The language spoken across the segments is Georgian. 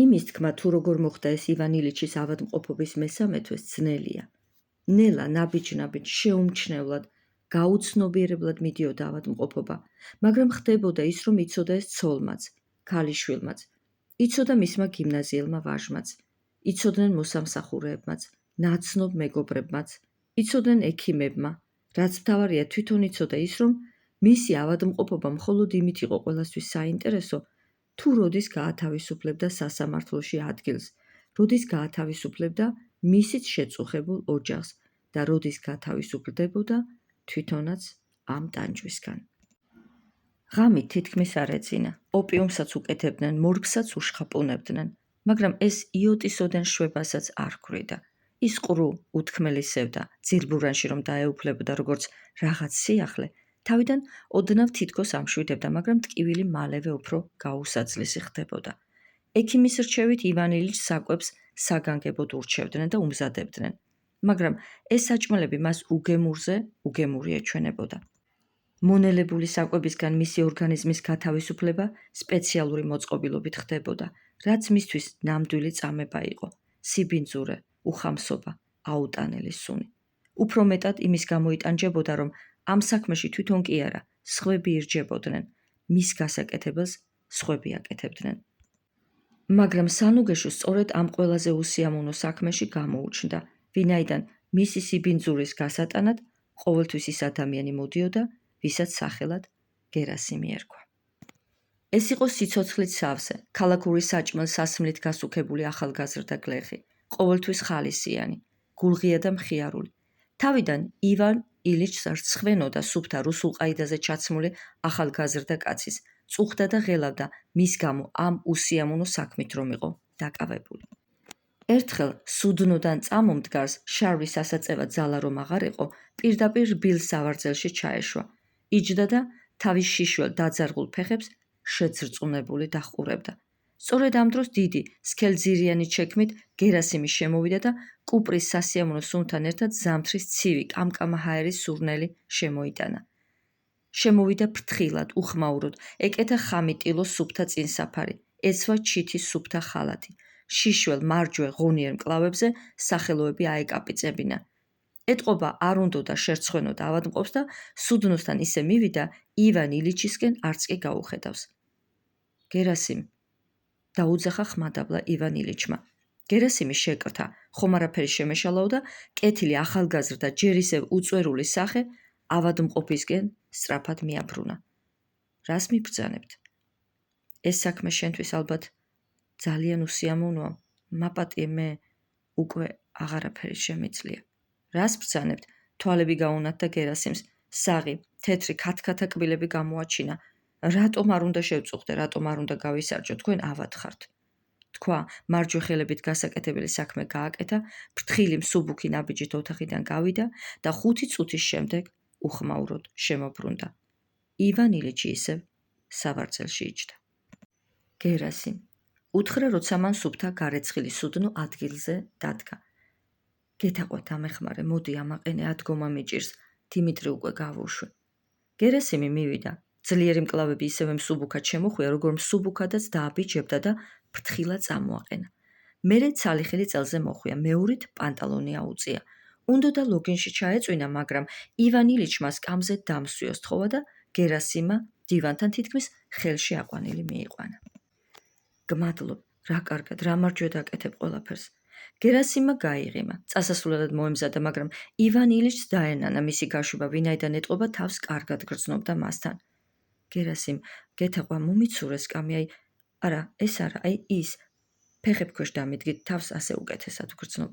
იმის თქმა თუ როგორ მოხდა ეს ივან ილიჩის ავადმყოფობის მესამე თვეს ძნელია. ნელა ნაბიჯ-ნაბიჯ შეუმჩნევლად, გაუცნობიერებლად მიდიოდა ავადმყოფობა, მაგრამ ხდებოდა ის, რომ იცოდა ეს ცოლმაც, ქალიშვილმაც, იცოდა მისმა გიმნაზიელმა ვაჟმაც, იცოდნენ მოსამსახურეებმაც, ნაცნობ მეგობრებმაც, იცოდნენ ექიმებმა, რაც მთავარია თვითონ იცოდა ის, რომ მისი ავადმყოფობა მხოლოდ იმით იყო ყველასთვის საინტერესო, თუ როდის გაათავისუფლებდა სასამართლოში ადგილს, როდის გაათავისუფლებდა მისით შეწუხებულ ოჯახს და როდის გათავისუფლდებოდა თვითონაც ამ ტანჯვისგან. ღამით თითქმის არ ეძინა, ოპიუმსაც უკეთებდნენ, მორგსაც უშხაპუნებდნენ, მაგრამ ეს იოტისოდენ შვებასაც არ ჰქვრიდა. ის ყრუ უთქმელისევდა, ძილბურანში რომ დაეუფლებოდა როგორც რაღაც სიახლე, თავიდან ოდნავ თითქოს ამშვიდებდა, მაგრამ ტკივილი მალევე უფრო გაუსაძლისი ხდებოდა. ექიმის რჩევით ივან ილიჩს საკვებს საგანგებოდ ურჩევდნენ და უმზადებდნენ, მაგრამ ეს საჭმელები მას უგემური ეჩვენებოდა. მონელებული საკვებისგან მისი ორგანიზმის გათავისუფლება სპეციალური მოწყობილობით ხდებოდა, რაც მისთვის ნამდვილი წამება იყო, სიბინძურე, უხამსობა, აუტანელი სუნი. უფრო მეტად იმის გამოიტანჯებოდა, რომ ამ საქმეში თვითონ კი არა, სხვები ირჯებოდნენ, მის გასაკეთებელს სხვები აკეთებდნენ. მაგრამ სანუგეშო სწორედ ამ ყველაზე უსიამოვნო საქმეში გამოუჩნდა, ვინაიდან მისი სიბინძურის გასატანად ყოველთვის ის ადამიანი მოდიოდა, ვისაც სახელად გერასიმი ერქვა. ეს იყო სიცოცხლით სავსე, ქალაქური საჭმელ სასმლით გასუქებული ახალგაზრდა გლეხი, ყოველთვის ხალისიანი, გულღია და მხიარული. თავიდან ივან ილიჩს რცხვენოდა სუფთა რუსულ ყაიდაზე ჩაცმული ახალგაზრდა კაცის, წუხდა და ღელავდა მის გამო ამ უსიამოვნო საქმით რომ იყო დაკავებული. ერთხელ სუდნოდან წამომდგარს შარვის ასაწევად ძალა რომ აღარ იყო, პირდაპირ რბილ სავარძელში ჩაეშვა. იჯდა და თავის შიშველ დაძარღულ ფეხებს შეძრწუნებული დაჰყურებდა. სწორედ ამ დროს დიდი, სქელძირიანი ჩექმით გერასიმი შემოვიდა და კუპრის სასიამოვნო სუნთან ერთად ზამთრის ცივი კამკამაჰაერის სურნელი შემოიტანა. შემოვიდა ფრთხილად, უხმაუროდ, ეკეთა ხამი ტილოს სუფთა წინსაფარი, ეცვა ჩითის სუფთა ხალათი. შიშველ მარჯვე ღონიერ მკლავებზე სახელოები აეკაპიწებინა. ეტყობა არ უნდოდა შერცხვენოდა ავადმყოფს და სუდნოსთან ისე მივიდა, ივან ილიჩისკენ არც კი გაუხედავს. გერასიმ, დაუძახა ხმადაბლა ივან ილიჩმა. გერასიმი შეკრთა, ხომ არაფერი შემეშალაო და კეთილი ახალგაზრდა ჯერ ისევ უწვერული სახე ავადმყოფისკენ სწრაფად მიაბრუნა. რას მიბრძანებთ? ეს საქმე შენთვის ალბათ ძალიან უსიამოვნოა, მაპატიე მე უკვე აღარაფერი შემიძლია. რას ბრძანებთ? თვალები გაუნათდა გერასიმს, საღი, თეთრი ქათქათა კბილები გამოაჩინა. რატომ არ უნდა შევწუხდე, რატომ არ უნდა გავისარჯო, თქვენ ავად ხართ. თქვა, მარჯვე ხელებით გასაკეთებელი საქმე გააკეთა, ფრთხილი მსუბუქი ნაბიჯით ოთახიდან გავიდა და 5 წუთის შემდეგ უხმაუროდ შემობრუნდა. ივან ილიჩი ისევ სავარძელში იჯდა. გერასიმ, უთხრა, როცა მან სუფთა გარეცხილი სუდნო ადგილზე დადგა. გეთაყვათ ამეხმარე, მოდი ამაყენე, ადგომა მიჭირს, დიმიტრი უკვე გავუშვი. გერასიმი მივიდა, ძლიერი მკლავები ისევე მსუბუქად შემოხვია, როგორ მსუბუქადაც დააბიჯებდა და ფრთხილად წამოაყენა. მერე ცალიხელი წელზე მოხვია, მეორით პანტალონი აუწია. უნდოდა ლოგინში ჩაეწვინა, მაგრამ ივან ილიჩმა სკამზე დამსვიო სთხოვა და გერასიმა დივანთან თითქმის ხელში აყვანილი მიიყვანა. გმადლობ, რა კარგად, რა მარჯვე დაკეთებ ყველაფერს. გერასიმა გაიღიმა, წასასვლელად მოემზადა, მაგრამ ივან ილიჩს დაენანა მისი გაშვება, ვინაიდან ეტყობა თავს კარგად გრძნობდა მასთან. გერასიმ, გეთაყვა მომიცურე სკამი, არა, ეს არა, ის. ფეხებ ქვეშ დამიდგით, თავს ასე უკეთესად გრძნობ.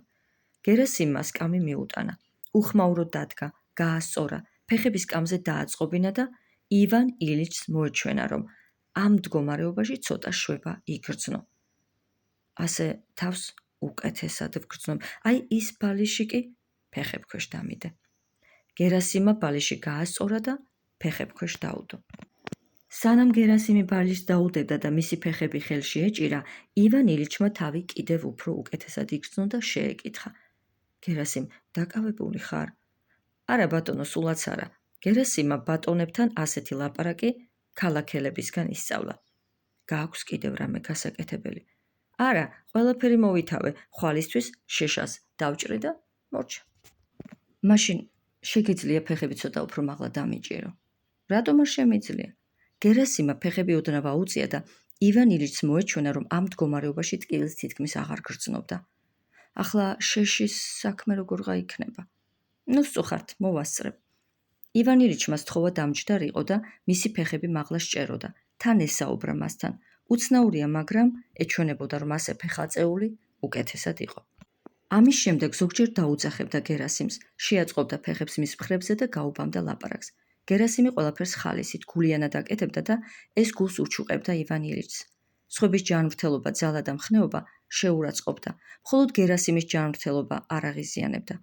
გერასიმმა სკამი მიუტანა. უხმაუროდ დადგა, გაასწორა, ფეხები სკამზე დააწყობინა და ივან ილიჩს მოეჩვენა, რომ ამ მდგომარეობაში ცოტა შვება იგრძნო. ასე თავს უკეთესად ვგრძნობ. ის ბალიში კი ფეხებ ქვეშ დამიდე. გერასიმმა ბალიში გაასწორა და ფეხებ ქვეშ დაუდო. სანამ გერასიმი ბალიშს დაუდებდა და მისი ფეხები ხელში ეჭირა, ივან ილიჩმა თავი კიდევ უფრო უკეთესად იგრძნო და შეეკითხა. გერასიმ, დაკავებული ხარ? არა ბატონო, სულაც არა. გერასიმმა ბატონებთან ასეთი ლაპარაკი ქალაქელებისგან ისწავლა. გააქვს კიდევ რამე გასაკეთებელი? არა, ყველაფერი მოვითავე, ხვალისთვის შეშას დავჭრე და მორჩა. მაშინ შეგიძლია ფეხები ცოტა უფრო მაღლა დამიჭირო. რატომ არ შემიძლია? გერასიმა ფეხები ოდნავ აუწია და ივან ილიჩს მოეჩვენა, რომ ამ მდგომარეობაში ტკივილს თითქმის აღარ გრძნობდა. ახლა შეშის საქმე როგორღა იქნება? ნუ სწუხართ, მოვასწრებ. ივან ილიჩმა სთხოვა დამჯდარიყო და მისი ფეხები მაღლა სჭეროდა. თან ესაუბრა მასთან. უცნაურია, მაგრამ ეჩვენებოდა, რომ ასე ფეხაწეული უკეთესად იყო. ამის შემდეგ ზოგჯერ დაუძახებდა გერასიმს, შეაწყობდა ფეხებს მის მხრებზე და გაუბამდა ლაპარაკს. გერასიმი ყველაფერს ხალისით გულიანად აკეთებდა და ეს გულს უჩუყებდა ივან ილიჩს. სხვების ჯანმრთელობა, ძალა და მხნეობა შეურაცხყოფდა, მხოლოდ გერასიმის ჯანმრთელობა არ აღიზიანებდა.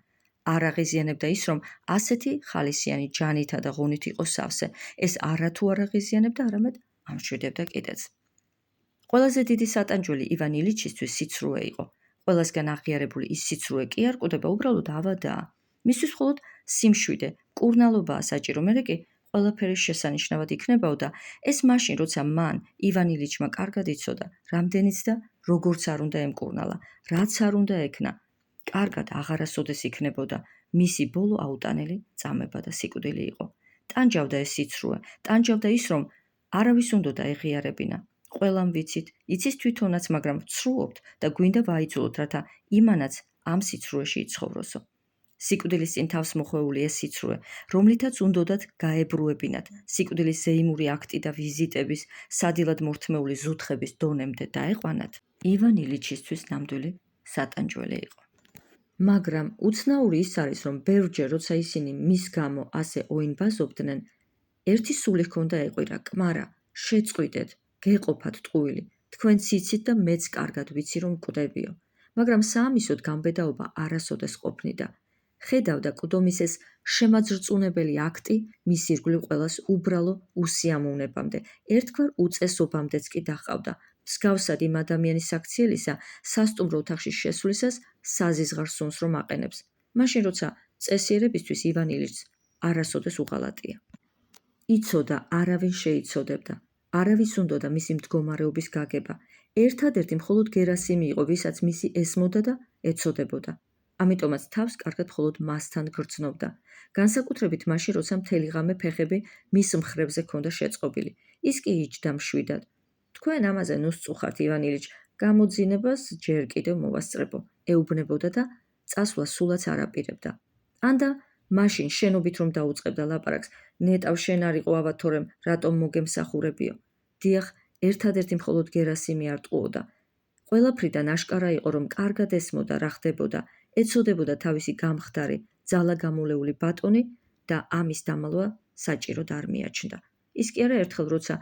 არ აღიზიანებდა ის, რომ ასეთი ხალისიანი ჯანითა და ღონით იყო სავსე. ეს არათუ არ აღიზიანებდა, არამედ ამშვიდებდა კიდეც. ყველაზე დიდი სატანჯველი ივან ილიჩისთვის სიცრუე იყო. ყველასგან აღიარებული ის სიცრუე კი არ კვდება, უბრალოდ ავადაა. მისთვის მხოლოდ სიმშვიდე, მკურნალობაა საჭირო, მერე კი ყველაფერი შესანიშნავად იქნებაო და ეს მაშინ, როცა მან ივან ილიჩმა კარგად იცოდა, რამდენიც და როგორც არ უნდა ემკურნალა, რაც არ უნდა ექნა. კარგად აღარასოდეს იქნებოდა, მისი ბოლო აუტანელი წამება და სიკვდილი იყო. ტანჯავდა ეს სიცრუე, ტანჯავდა ის, რომ არავის უნდოდა ეღიარებინა. ყველამ ვიცით, იცის თვითონაც, მაგრამ ვცრუობთ და გვინდა ვაიძულოთ, რათა იმანაც ამ სიცრუეში იცხოვროსო. სიკვდილის წინ თავს მოხვეული ეს სიცრუე, რომლითაც უნდოდათ გაებრუებინათ, სიკვდილის ზეიმური აქტი და ვიზიტების, სადილად მორთმეული ზუთხების დონემდე დაეყვანათ, ივან ილიჩისთვის ნამდვილი სატანჯველი იყო. მაგრამ უცნაური ის არის, რომ ბევრჯერ, როცა ისინი მის გამო ასე ოინბაზობდნენ, ერთი სული ჰქონდა ეყვირა, კმარა, შეწყვიტეთ, გეყოფათ ტყუილი, თქვენც იცით და მეც კარგად ვიცი, რომ კვდებიო. მაგრამ საამისოდ გამბედაობა არასოდეს ყოფნიდა. ხედავდა კვდომის ეს შემაძრწუნებელი აქტი მის ირგვლივ ყველას უბრალო უსიამოვნებამდე, ერთგვარ უწესობამდეც კი დაჰყავდა. მსგავსად იმ ადამიანის აქციელისა, სასტუმრო ოთახში შესვლისას საზიზღარ სუნს რომ აყენებს. მაშინ, როცა წესიერებისთვის ივან ილიჩს არასოდეს უღალატია. იცოდა, არავინ შეიცოდებდა. არავის უნდოდა მისი მდგომარეობის გაგება. ერთადერთი მხოლოდ გერასიმი იყო, ვისაც მისი ესმოდა და ეცოდებოდა. ამიტომაც თავს კარგად მხოლოდ მასთან გრძნობდა. განსაკუთრებით მაშინ, როცა მთელი ღამე ფეხები მის მხრებზე ჰქონდა შეწყობილი. ის კი იჯდა მშვიდად. თქვენ ამაზე ნუ სწუხართ, ივან ილიჩ, გამოძინებას ჯერ კიდევ მოვასწრებო, ეუბნებოდა და წასვლა სულაც არ აპირებდა. ანდა მაშინ შენობით რომ დაუწყებდა ლაპარაკს, ნეტავ შენ არ იყო ავად თორემ რატომ მოგემსახურებიო. დიახ, ერთადერთი მხოლოდ გერასიმი არ ტყუოდა. ყველაფრიდან აშკარა იყო, რომ კარგად ესმოდა რა ხდებოდა, ეცოდებოდა თავისი გამხდარი, ძალა გამოლეული ბატონი და ამის დამალვა საჭიროდ არ მიაჩნდა. ის კი არა ერთხელ, როცა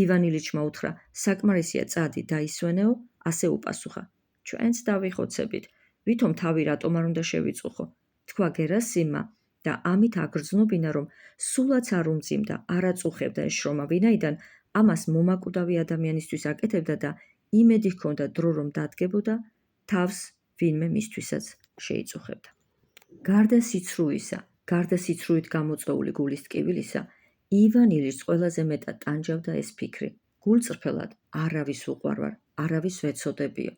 ივან ილიჩმა უთხრა, საკმარისია წადი დაისვენეო, ასე უპასუხა. ჩვენც დავიხოცებით, ვითომ თავი რატომ არ უნდა შევიწუხო. თქვა გერასიმმა და ამით აგრძნობინა, რომ სულაც არ უმძიმდა, არ აწუხებდა ეს შრომა, ვინაიდან ამას მომაკვდავი ადამიანისთვის აკეთებდა და იმედი ჰქონდა დრო რომ დადგებოდა, თავს ვინმე მისთვისაც შეიწუხებდა. გარდა სიცრუისა, გარდა სიცრუით გამოწვეული გულის ტკივილისა, ივან ილიჩს ყველაზე მეტად ტანჯავდა ეს ფიქრი. გულწრფელად არავის უყვარვარ, არავის ვეცოდებიო.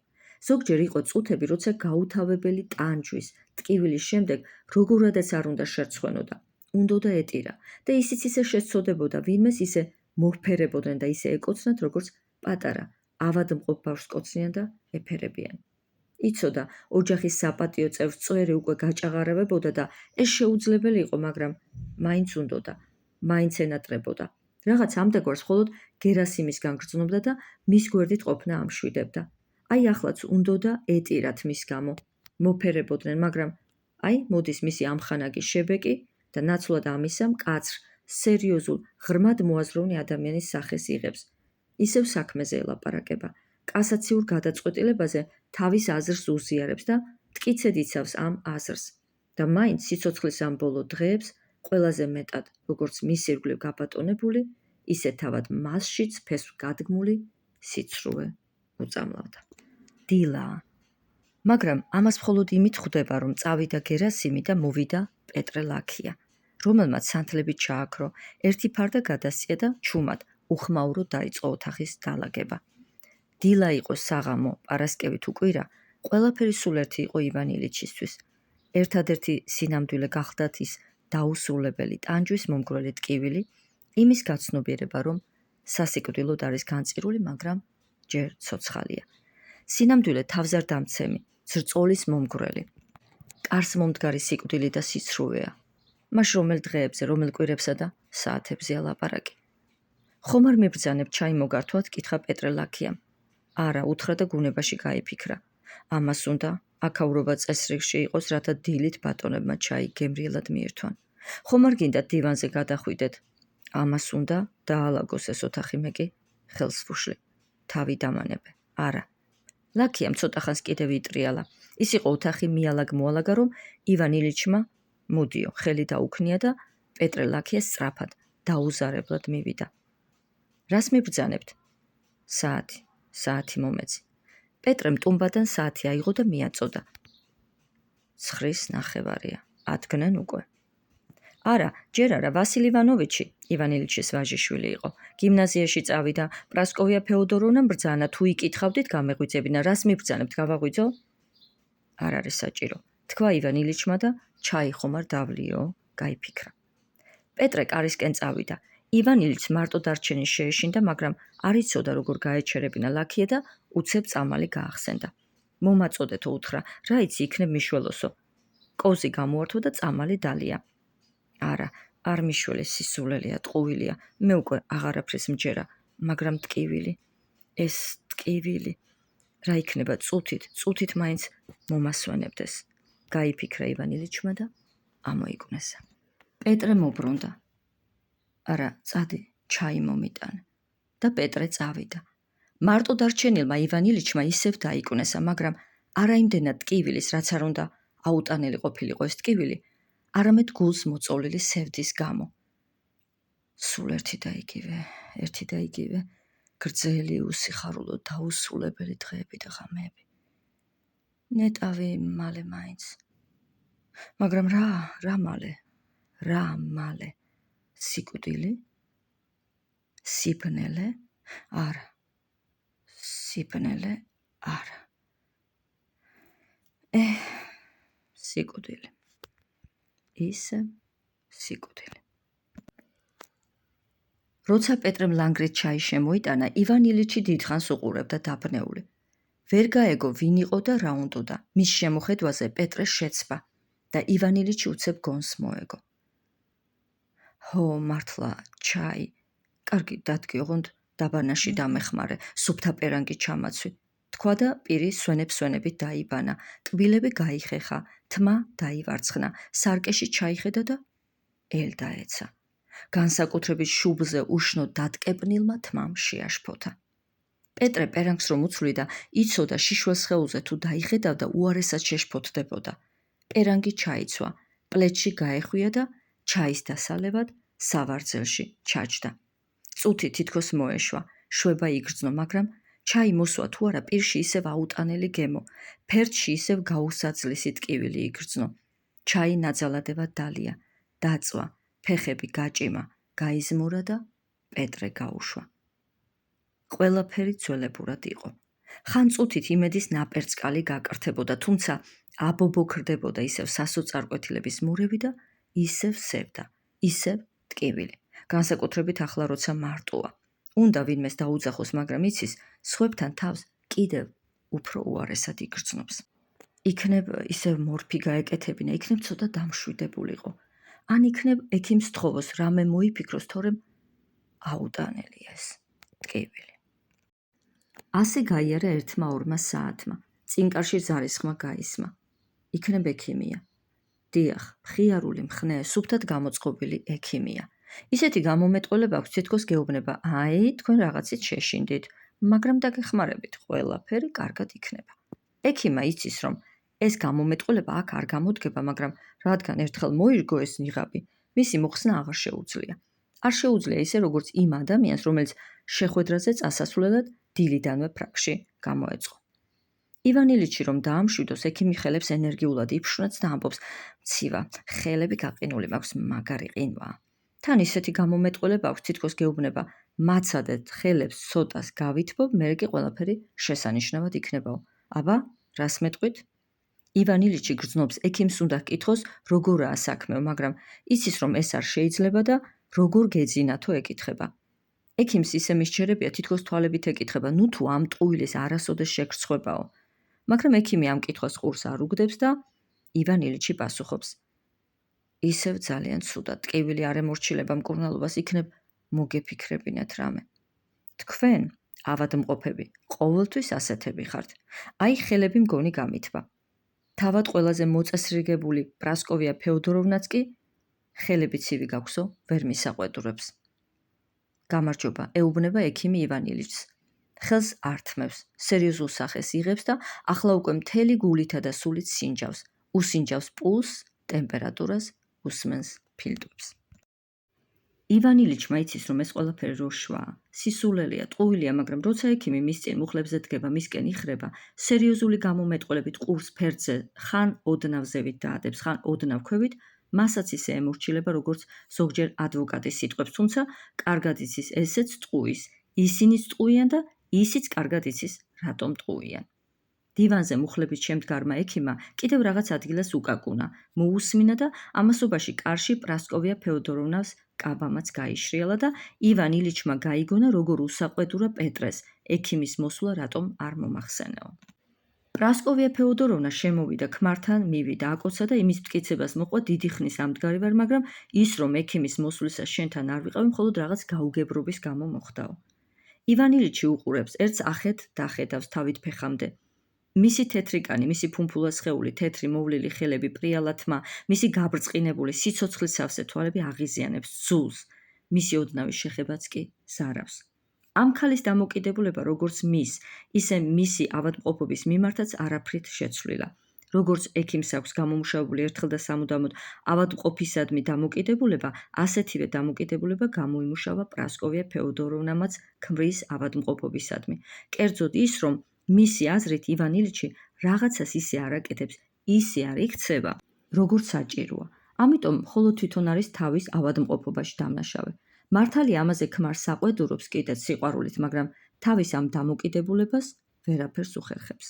ზოგჯერ იყო წუთები, როცა გაუთავებელი ტანჯვის, ტკივილის შემდეგ როგორადაც არ უნდა შერცხვენოდა. უნდოდა ეტირა და ისიც ისე შეცოდებოდა, ვინმეს ისე მოფერებოდნენ და ისე ეკოცნათ, როგორც პატარა, ავადმყოფ ბავშვს კოცნიან და ეფერებიან. იცოდა, ოჯახის საპატიო წევრს წვერი უკვე გაჭაღარებებოდა და ეს შეუძლებელი იყო, მაგრამ მაინც უნდოდა, მაინც ენატრებოდა. რაღაც ამდაგვარს მხოლოდ გერასიმისგან გრძნობდა და მის გვერდით ყოფნა ამშვიდებდა. აი ახლაც უნდოდა ეტირათ მის გამო. მოფერებოდნენ, მაგრამ აი მოდის მისი ამხანაგი შებეკი და ნაცვლად ამისა მკაცრ, სერიოზულ, ღრმად მოაზროვნე ადამიანის სახეს იღებს. ისევ საქმეზე ელაპარაკება. კასაციურ გადაწყვეტილებაზე თავის აზრს უზიარებს და მტკიცედ იცავს ამ აზრს. და მაინც სიცოცხლის ამ ბოლო დღეებს ყველაზე მეტად, როგორც მის ირგვლივ გაბატონებული, ისე თავად მასშიც ფესვ გადგმული სიცრუე უწამლავდა. დილაა. მაგრამ ამას მხოლოდ იმით ხვდება, რომ წავიდა გერასიმი და მოვიდა პეტრე ლაქია, რომელმაც სანთლებით ჩააქრო, ერთი ფარდა გადასწია და ჩუმად, უხმაურო დაიწყო ოთახის დალაგება. დილა იყო საღამო, პარასკევით უკვირა, ყველაფერი სულ ერთი იყო ივან ილიჩისთვის. ერთადერთი სინამდვილე გახლდათ ის დაუსრულებელი ტანჯვის მომგვრელი ტკივილი, იმის გაცნობიერება, რომ სასიკვდილოდ არის განწირული, მაგრამ ჯერ ცოცხალია. სინამდვილე თავზარდამცემი, ძრწოლის მომგვრელი, კარს მომდგარი სიკვდილი და სიცრუეა. მაშ რომელ დღეებზე, რომელ კვირებსა და საათებზეა ლაპარაკი. ხომ არ მიბრძანებ ჩაი მოგართვათ, კითხა პეტრე ლაქიამ. არა, უთხრა და გუნებაში გაიფიქრა. ამას უნდა აქაურობა წესრიგში იყოს, რათა დილით ბატონებმა ჩაი გემრიელად მიირთვან. ხომ არ გინდა დივანზე გადახვიდეთ? ამას უნდა დაალაგოს ეს ოთახი, მე კი ხელს ვუშლი. თავი დამანებე. არა. ლაქიამ ცოტა ხანს კიდევ იტრიალა. ის იყო ოთახი მიალაგ-მოალაგა, რომ ივან ილიჩმა მუდიო, ხელი დაუქნია და პეტრე ლაქიას სწრაფად, დაუზარებლად მივიდა. რას მიბრძანებთ? საათი მომეცი. პეტრემ ტუმბადან საათი აიღო და მიაწოდა. 9:09-ია. ადგნენ უკვე. არა, ჯერ არა, ვასილ ივანოვიჩი, ივან ილიჩის ვაჟიშვილი იყო. გიმნაზიაში წავიდა, პრასკოვია ფეოდოროვნამ ბრძანა, თუ იკითხავდით გამეღვიძებინა, რას მიბრძანებთ, გავაღვიძო? არ არის საჭირო. თქვა ივან ილიჩმა და ჩაი ხომ არ დავლიო, გაიფიქრა. პეტრე კარისკენ წავიდა. ივან ილიჩს მარტო დარჩენის შეეშინდა, მაგრამ არ იცოდა როგორ გაეჩერებინა ლაქია და უცებ წამალი გაახსენდა. მომაწოდეთო, უთხრა, რა იცი იქნებ მიშველოსო. კოზი გამოართვა და წამალი დალია. არა, არ მიშველე, სისულელია, ტყუილია, მე უკვე აღარაფრის მჯერა, მაგრამ ტკივილი, ეს ტკივილი, რა იქნება წუთით მაინც მომასვენებდეს. გაიფიქრა ივან ილიჩმა და ამოიკვნესა. პეტრე მობრუნდა. არა, წადი, ჩაი მომიტანე. და პეტრე წავიდა. მარტო დარჩენილმა ივან ილიჩმა ისევ დაიკვნესა, მაგრამ არა იმდენად ტკივილის, რაც არ უნდა აუტანელი ყოფილიყო ეს ტკივილი, არამედ გულს მოწოლილი სევდის გამო. სულ ერთი და იგივე, გრძელი, უსიხარულო, დაუსრულებელი დღეები და ღამეები. ნეტავი მალე მაინც. მაგრამ რა მალე? სიკვდილი? სიბნელე? არა. სიბნელე? არა. სიკვდილი. ისე სიკვდილი. როცა პეტრემ ლანგრით ჩაი შემოიტანა, ივან ილიჩი დიდხანს უყურებდა დაბნეული. ვერ გაეგო ვინ იყო და რა უნდოდა. მის შემოხედვაზე პეტრე შეცვა და ივან ილიჩი უცებ გონს მოეგო. ჰო, მართლა, ჩაი. კარგი, დადგი, ოღონდ დაბანაში დამეხმარე, სუფთა პერანგი ჩამაცვი. თქვა და პირი სვენებით დაიბანა, კბილები გაიხეხა, თმა დაივარცხნა, სარკეში ჩაიხედა და ელდაეცა. განსაკუთრებით შუბლზე უშნო დატკეპნილმა თმამ შეაშფოთა. პეტრე პერანგს რომ უცვლიდა, იცოდა შიშველს ხეულზე თუ დაიხედავდა, უარესად შეშფოთდებოდა. პერანგი ჩაიცვა, პლეჩში გაეხვია და ჩაის დასალევად სავარძელში ჩაჯდა. წუთი თითქოს მოეშვა, შვება იგრძნო, მაგრამ ჩაი მოსვა თუ არა, პირში ისევ აუტანელი გემო, ფერდში ისევ გაუსაძლისი ტკივილი იგრძნო. ჩაი ნაძალადებად დალია, დაწვა, ფეხები გაჭიმა, გაიზმურა და პეტრე გაუშვა. ყველაფერი ძველებურად იყო. ხან წუთით იმედის ნაპერწკალი გაკრთებოდა, თუმცა აბობოქრდებოდა ისევ სასოწარკვეთილების მურები და ისევ სევდა, ისევ ტკივილი. განსაკუთრებით ახლა როცა მარტოა. უნდა ვინმეს დაუძახოს, მაგრამ იცის, სხვებთან თავს კიდევ უფრო უარესად იგრძნობს. იქნებ ისევ მორფი გაეკეთებინა, იქნებ ცოტა დამშვიდებულიყო. ან იქნებ ექიმს თხოვოს, რამე მოიფიქროს, თორემ აუტანელი ეს ტკივილი. ასე გაიარა ერთმა ორმა საათმა. წინკარში ზარისხმა გაისმა. იქნებ ექიმია. დიახ, მხიარული, მხნე, სუფთად გამოწყობილი ექიმია. ისეთი გამომეტყველება აქვს, თითქოს გეუბნება, აი, თქვენ რაღაცით შეშინდით, მაგრამ დაგეხმარებით, ყველაფერი კარგად იქნება. ექიმა იცის, რომ ეს გამომეტყველება აქ არ გამოდგება, მაგრამ რადგან ერთხელ მოირგო ეს ნიღაბი, მისი მოხსნა აღარ შეუძლია. არ შეუძლია ისე, როგორც იმ ადამიანს, რომელიც შეხვედრაზე წასასვლელად დილიდანვე ფრაკში გამოეწყო. ივან ილიჩი რომ დაამშვიდოს, ექიმი ხელებს ენერგიულად იფშვნაც და ამბობს, მცივა, ხელები გაყინული მაქვს, მაგარი ყინვაა. თან ისეთი გამომეტყველება აქვს, თითქოს გეუბნება, მაცადეთ ხელებს ცოტას გავითბობ, მერე კი ყველაფერი შესანიშნავად იქნებაო. აბა, რას მეტყვით? ივან ილიჩი გრძნობს, ექიმს უნდა ჰკითხოს, როგორაა საქმეო, მაგრამ იცის, რომ ეს არ შეიძლება და როგორ გეძინათო ეკითხება. ექიმს ისე მისჯერებია, თითქოს თვალებით ეკითხება, ნუ თუ ამ ტყუილის არასოდეს შეგრცხვებაო. მაგრამ ექიმი ამ კითხვას ყურს არ უგდებს და ივან ილიჩი პასუხობს. ისევ ძალიან ცუდად, ტკივილი არ ემორჩილება მკურნალობას, იქნებ მოგეფიქრებინეთ რამე. თქვენ, ავადმყოფები, ყოველთვის ასეთები ხართ. აი ხელები მგონი გამითბა. თავად ყველაზე მოწესრიგებული პრასკოვია ფეოდოროვნაც კი ხელები ცივი გაქვსო, ვერ მისაყვედურებს. გამარჯობა, ეუბნება ექიმი ივან ილიჩს. ხელს ართმევს, სერიოზულ სახეს იღებს და ახლა უკვე მთელი გულითა და სულით სინჯავს. უსინჯავს პულს, ტემპერატურას, უსმენს ფილტვებს. ივან ილიჩმა იცის, რომ ეს ყველაფერი რო შვაა, სისულელეა, ტყუილია, მაგრამ როცა ექიმი მის წინ მუხლებზე დგება, მისკენ იხრება, სერიოზული გამომეტყველებით ყურს ფერდზე ხან ოდნავ ზევით დაადებს, ხან ოდნავ ქვევით, მასაც ისე ემორჩილება, როგორც ზოგჯერ ადვოკატის სიტყვებს, თუმცა კარგად იცის ესეც ტყუის, ისინიც ტყუიან და ისიც კარგად იცის, რატომ ტყუიან. დივანზე მუხლებით შემდგარმა ექიმა კიდევ რაღაც ადგილას უკაკუნა, მოусმინა და ამასობაში კარში პრასკოვია ფეოდოროვნას კაბამაც გაიშრიალა და ივან ილიჩმა გაიგონა, როგორ უსაყვედურა პეტრეს, ექიმის მოსვლა რატომ არ მომახსენეო. პრასკოვია ფეოდოროვნა შემოვიდა ქმართან, მივიდა, აკოცა და იმის მტკიცებას მოყვა, დიდი ხნის ამდგარი ვარ, მაგრამ ის, რომ ექიმის მოსვლისას შენთან არ ვიყავი, მხოლოდ რაღაც გაუგებრობის გამო მოხდაო. ივან ილიჩი უყურებს, ერთს ახეთ დახედავს თავით ფეხამდე. მისი თეთრი კანი, მისი ფუმფულა სხეული, თეთრი მოვლილი ხელები, პრიალა თმა, მისი გაბრწყინებული სიცოცხლის სავსე თვალები აღიზიანებს ძულს, მისი ოდნავი შეხებაც კი ზარავს. ამ ქალის დამოკიდებულება როგორც მის, ისე მისი ავადმყოფობის მიმართაც არაფრით შეცვლილა. როგორც ექიმს აქვს გამომუშავებული ერთხელ და სამუდამოდ ავადმყოფისადმი დამოკიდებულება, ასეთივე დამოკიდებულება გამოიმუშავა პრასკოვია ფეოდოროვნამაც ქმრის ავადმყოფობისადმი. კერძოდ ის, რომ მისი აზრით ივან ილიჩი რაღაცას ისე არ აკეთებს, ისე არ იქცევა, როგორც საჭიროა. ამიტომ მხოლოდ თვითონ არის თავის ავადმყოფობაში დამნაშავე. მართალია ამაზე ქმარს საყვედურობს კიდეც სიყვარულით, მაგრამ თავის ამ დამოკიდებულებას ვერაფერს უხერხებს.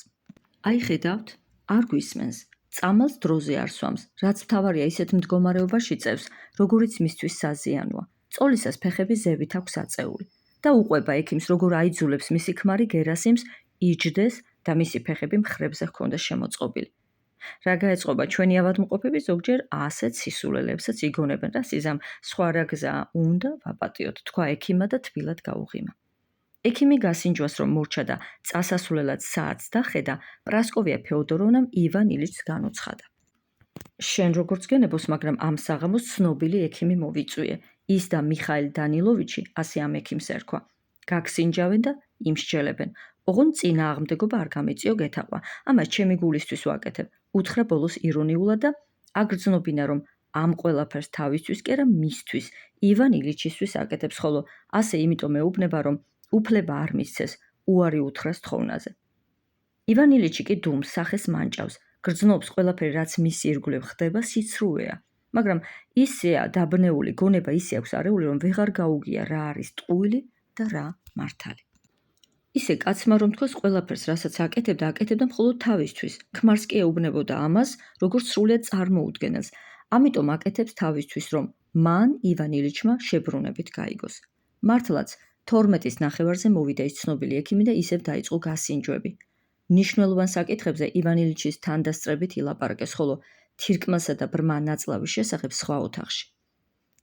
აი ხედავთ, არ გვისმენს, წამალს დროზე არ სვამს, რაც მთავარია ისეთ მდგომარეობაში წევს, როგორიც მისთვის საზიანოა. წოლისას ფეხები ზევით აქვს აწეული და უყვება ექიმს, როგორ აიძულებს მისი ქმარი გერასიმს იჯდეს და მისი ფეხები მხრებზე ჰქონდა შემოწყობილი. რა გაეწყობა ჩვენი ავადმყოფები ზოგჯერ ასეთ სისულელებსაც იგონებენ, რა სიზამ სხვა რა გზა უნდა ვაპატიოთ, თქვა ექიმა და თბილად გაუღიმა. ექიმი გასინჯვას რომ მორჩა და წასასვლელად საათს დახედა, პრასკოვია ფეოდოროვნამ ივან ილიჩს განუცხადა. შენ როგორც გენებოს, მაგრამ ამ საღამოს ცნობილი ექიმი მოვიწვიე. ის და მიხაილ დანილოვიჩი, ასე ამ ექიმს ერქვა. გაგსინჯავენ და იმსჯელებენ. ოღონ წინააღმდეგობა არ გამიწიო გეთაყვა. ამას ჩემი გულისთვის ვაკეთებ. უთხრა ბოლოს ირონიულად და აგრძნობინა, რომ ამ ყველაფერს თავისთვის კი არა მისთვის, ივან ილიჩისთვის აკეთებს, ხოლო ასე იმიტომ ეუბნება, რომ უფლება არ მისცეს უარი უთხრას თხოვნაზე. ივან ილიჩი კი დუმს, სახეს მანჭავს, გრძნობს ყველაფერი, რაც მისი ირგვლივ ხდება, სიცრუეა. მაგრამ ისეა დაბნეული, გონება ისე აქვს არეული, რომ ვეღარ გაუგია რა არის ტყუილი და რა მართალი. ისე კაცმა რომ თქოს ყველაფერს, რასაც აკეთებდა, აკეთებდა მხოლოდ თავისთვის. ქმარს კი ეუბნებოდა ამას, როგორც სრულიად წარმოუდგენელს. ამიტომ აკეთებს თავისთვის, რომ მან ივან ილიჩმა შებრუნებით გაიგოს. მართლაც 12-ის ნახევარზე მოვიდა ის ცნობილი ექიმი და ისევ დაიწყო გასინჯვები. მნიშვნელოვან საკითხებზე ივან ილიჩის თანდასწრებით ილაპარაკეს, ხოლო თირკმელსა და ბრმა ნაწლავის შესახებ სხვა ოთახში.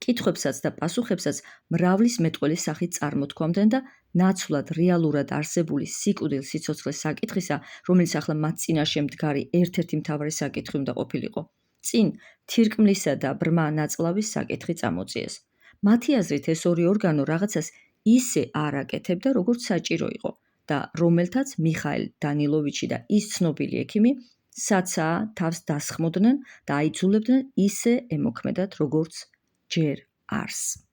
კითხვებსაც და პასუხებსაც მრავლის მეტყველის სახით წარმოთქვამდნენ და ნაცვლად რეალურად არსებული სიკვდილ სიცოცხლის საკითხისა, რომელიც ახლა მათ წინაშე მდგარი ერთ-ერთი მთავარი საკითხი უნდა ყოფილიყო. წინ თირკმლისა და ბრმა ნაწლავის საკითხი წამოწიეს. მათი აზრით ეს ორი ორგანო რაღაცას ისე არ აკეთებდა, როგორც საჭირო იყო და რომელთაც მიხაილ დანილოვიჩი და ის ცნობილი ექიმი საცაა თავს დასხმოდნენ და აიძულებდნენ ისე ემოქმედათ, როგორც ჯერ არს.